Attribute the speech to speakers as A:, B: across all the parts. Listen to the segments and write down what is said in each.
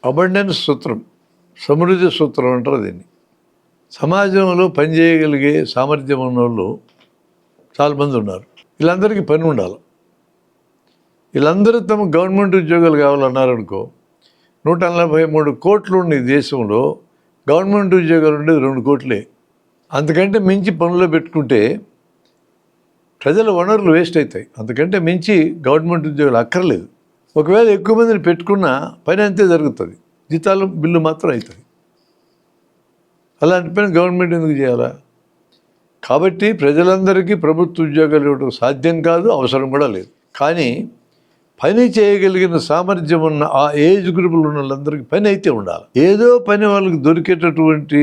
A: Abundance సూత్రం, సమృద్ధి సూత్రం అంటారు దీన్ని. సమాజంలో పనిచేయగలిగే సామర్థ్యం ఉన్న వాళ్ళు చాలామంది ఉన్నారు. వీళ్ళందరికీ పని ఉండాలి. వీళ్ళందరూ తమ గవర్నమెంట్ ఉద్యోగాలు కావాలన్నారనుకో, 143 కోట్లు ఉన్న ఈ దేశంలో గవర్నమెంట్ ఉద్యోగాలు ఉండేది 2 కోట్లే. అంతకంటే మించి పనులు పెట్టుకుంటే ప్రజల వనరులు వేస్ట్ అవుతాయి. అంతకంటే మించి గవర్నమెంట్ ఉద్యోగాలు అక్కర్లేదు. ఒకవేళ ఎక్కువ మందిని పెట్టుకున్నా పని అంతే జరుగుతుంది, జీతాలు బిల్లు మాత్రం అవుతుంది. అలాంటి పని గవర్నమెంట్ ఎందుకు చేయాలా? కాబట్టి ప్రజలందరికీ ప్రభుత్వ ఉద్యోగాలు ఇవ్వడం సాధ్యం కాదు, అవసరం కూడా లేదు. కానీ పని చేయగలిగిన సామర్థ్యం ఉన్న ఆ ఏజ్ గ్రూపులు ఉన్న వాళ్ళందరికీ పని అయితే ఉండాలి. ఏదో పని వాళ్ళకి దొరికేటటువంటి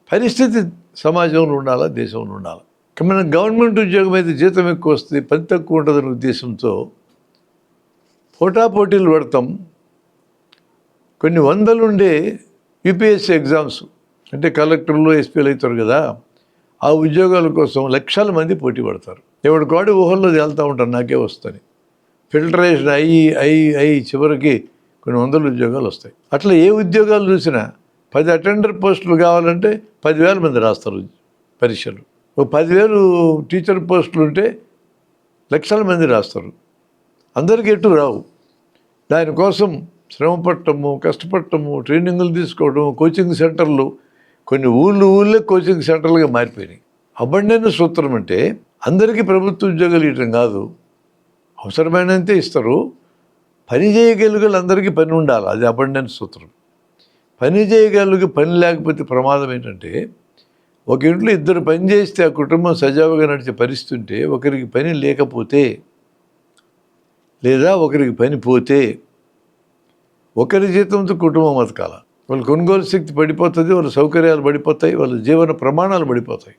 A: పరిస్థితి సమాజంలో ఉండాలా, దేశంలో ఉండాలి. మన గవర్నమెంట్ ఉద్యోగం అయితే జీతం ఎక్కువ వస్తుంది, పని తక్కువ ఉంటుందనే ఉద్దేశంతో పోటాపోటీలు పడతాం. కొన్ని వందలుండే యూపీఎస్సీ ఎగ్జామ్స్ అంటే కలెక్టర్లు, ఎస్పీలు అవుతారు కదా, ఆ ఉద్యోగాల కోసం లక్షల మంది పోటీ పడతారు. ఎవడి కాడు ఊహల్లో తేలుతూ ఉంటారు నాకే వస్తుంది. ఫిల్టరేషన్ అయ్యి చివరికి కొన్ని వందల ఉద్యోగాలు వస్తాయి. అట్లా ఏ ఉద్యోగాలు చూసినా 10 అటెండర్ పోస్టులు కావాలంటే 10,000 మంది రాస్తారు పరీక్షలు. 10,000 టీచర్ పోస్టులు ఉంటే లక్షల మంది రాస్తారు. అందరికీ ఎటు రావు. దానికోసం శ్రమ పట్టము, కష్టపడటము, ట్రైనింగ్లు తీసుకోవడం, కోచింగ్ సెంటర్లు, కొన్ని ఊళ్ళే కోచింగ్ సెంటర్లుగా మారిపోయినాయి. అబండెన్స్ సూత్రం అంటే అందరికీ ప్రభుత్వ ఉద్యోగాలు ఇవ్వటం కాదు, అవసరమైనంతే ఇస్తారు. పని చేయగలిగే అందరికీ పని ఉండాలి, అది అబండెన్స్ సూత్రం. పని చేయగలిగే పని లేకపోతే ప్రమాదం ఏంటంటే, ఒక ఇంట్లో 2 పని చేస్తే ఆ కుటుంబం సజావుగా నడిచే పరిస్థితి ఉంటే, ఒకరికి పని లేకపోతే లేదా ఒకరికి పని పోతే ఒకరి జీతంతో కుటుంబం బతకాల. వాళ్ళ కొనుగోలు శక్తి పడిపోతుంది, వాళ్ళ సౌకర్యాలు పడిపోతాయి, వాళ్ళ జీవన ప్రమాణాలు పడిపోతాయి.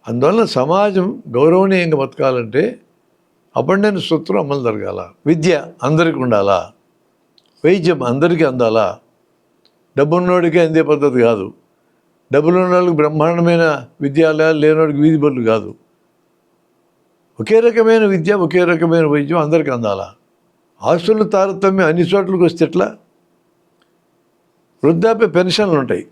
A: అందువల్ల సమాజం గౌరవనీయంగా బతకాలంటే అబండెన్స్ సూత్రం అమలు జరగాల. విద్య అందరికీ ఉండాలా, వైద్యం అందరికీ అందాలా. డబ్బున్నోడికి అందే పద్ధతి కాదు, డబ్బులున్న వాళ్ళకి బ్రహ్మాండమైన విద్యాలయాలు, లేనివాడికి వీధి బళ్ళు కాదు. ఒకే రకమైన విద్య, ఒకే రకమైన వైద్యం అందరికీ అందాలా. ఆస్తుల తారతమ్యం అన్ని చోట్లకి వస్తే ఎట్లా? వృద్ధాప్య పెన్షన్లు ఉంటాయి.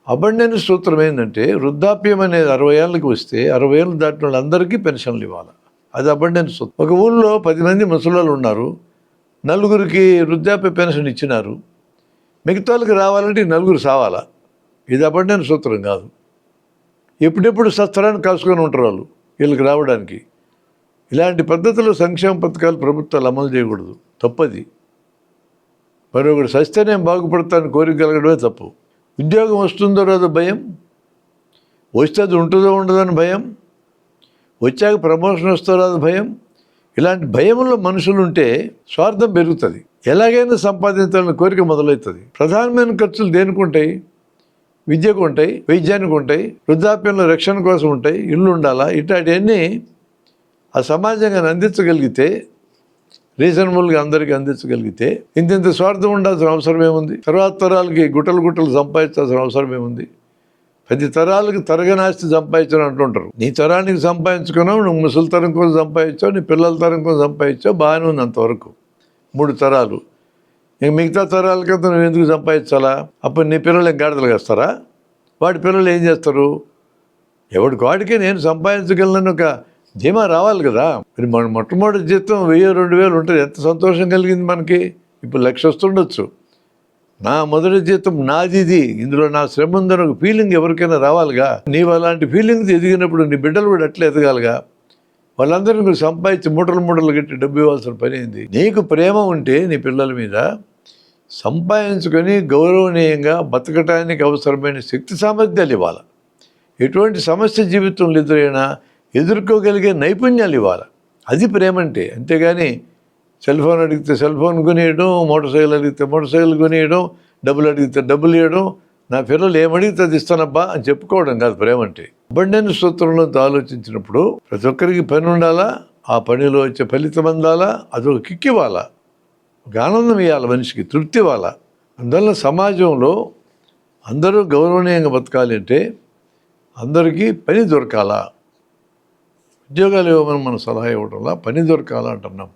A: అబండెన్స్ సూత్రం ఏంటంటే, వృద్ధాప్యం అనేది 60 ఏళ్ళకి వస్తే 60 ఏళ్ళు దాటిన వాళ్ళందరికీ పెన్షన్లు ఇవ్వాలి. అది అబండెన్స్ సూత్రం. ఒక ఊళ్ళో 10 మంది ముసలోళ్ళు ఉన్నారు, 4గురికి వృద్ధాప్య పెన్షన్ ఇచ్చినారు. మిగతా వాళ్ళకి రావాలంటే 4 సావాలా. ఇది అబండెన్స్ సూత్రం కాదు. ఎప్పుడెప్పుడు శస్త్రాన్ని కాసుకొని ఉంటారు వాళ్ళు వీళ్ళకి రావడానికి. ఇలాంటి పద్ధతులు, సంక్షేమ పథకాలు ప్రభుత్వాలు అమలు చేయకూడదు, తప్పది. మరొకటి సస్తే నేను బాగుపడతాను కోరిక కలగడమే తప్పు. ఉద్యోగం వస్తుందో రాదో భయం, వస్తే అది ఉంటుందో ఉండదని భయం, వచ్చాక ప్రమోషన్ వస్తుందో రాదో భయం. ఇలాంటి భయంలో మనుషులు ఉంటే స్వార్థం పెరుగుతుంది, ఎలాగైనా సంపాదించాలని కోరిక మొదలవుతుంది. ప్రధానమైన ఖర్చులు దేనికి ఉంటాయి? విద్యకు ఉంటాయి, వైద్యానికి ఉంటాయి, వృద్ధాప్యంలో రక్షణ కోసం ఉంటాయి, ఇల్లు ఉండాలా. ఇట్లాంటివన్నీ ఆ సమాజంగా అందించగలిగితే, రీజనబుల్గా అందరికీ అందించగలిగితే ఇంత స్వార్థం ఉండాల్సిన అవసరం ఏముంది? తర్వాత తరాలకి గుట్టలు సంపాదించాల్సిన అవసరం ఏముంది? 10 తరాలకి తరగని ఆస్తి సంపాదించని అంటుంటారు. నీ తరానికి సంపాదించుకున్నావు, నువ్వు ముసలి తరం కోసం సంపాదించావు, నీ పిల్లల తరం కోసం సంపాదించావు, బాగానే ఉంది అంతవరకు. 3 తరాలు. ఇంక మిగతా తరాలకంతా నువ్వు ఎందుకు సంపాదించాలా? అప్పుడు నీ పిల్లలు గాడిదలు వేస్తారా? వాడి పిల్లలు ఏం చేస్తారు? ఎవడికి వాడికే నేను సంపాదించగలను ఒక ధీమా రావాలి కదా. మరి మన మొట్టమొదటి జీతం 1000-2000 ఉంటుంది, ఎంత సంతోషం కలిగింది మనకి. ఇప్పుడు 1,00,000 వస్తుండొచ్చు. నా మొదటి జీతం నాది, ఇది ఇందులో నా శ్రమ ఉందని ఒక ఫీలింగ్ ఎవరికైనా రావాలిగా. నీవు అలాంటి ఫీలింగ్స్ ఎదిగినప్పుడు నీ బిడ్డలు కూడా అట్లా ఎదగాలిగా. వాళ్ళందరినీ మీరు సంపాదించి మూటలు కట్టి డబ్బు ఇవ్వాల్సిన పని ఏంది? నీకు ప్రేమ ఉంటే నీ పిల్లల మీద సంపాదించుకొని గౌరవనీయంగా బతకటానికి అవసరమైన శక్తి సామర్థ్యాలు ఇవ్వాలి. ఎటువంటి సమస్య జీవితంలో ఎదురైనా ఎదుర్కోగలిగే నైపుణ్యాలు ఇవ్వాలి. అది ప్రేమ అంటే. అంతేగాని సెల్ ఫోన్ అడిగితే సెల్ ఫోన్ కొనియడం, మోటార్ సైకిల్ అడిగితే మోటార్ సైకిల్ కొనియడం, డబ్బులు అడిగితే డబ్బులు ఇవ్వడం, నా పిల్లలు ఏమడిగితే అది ఇస్తానబ్బా అని చెప్పుకోవడం కాదు ప్రేమ అంటే. అబండెన్స్ సూత్రంలో ఆలోచించినప్పుడు ప్రతి ఒక్కరికి పని ఉండాలా, ఆ పనిలో వచ్చే ఫలితం అందాలా, అదొక కిక్ ఇవ్వాలా, ఒక ఆనందం ఇవ్వాలి, మనిషికి తృప్తి ఇవ్వాలా. అందువల్ల సమాజంలో అందరూ గౌరవనీయంగా బతకాలి అంటే అందరికీ పని దొరకాలా. ఉద్యోగాలు ఇవ్వమని మనం సలహా ఇవ్వడంలా పని దొరకాలా అంటున్నాం.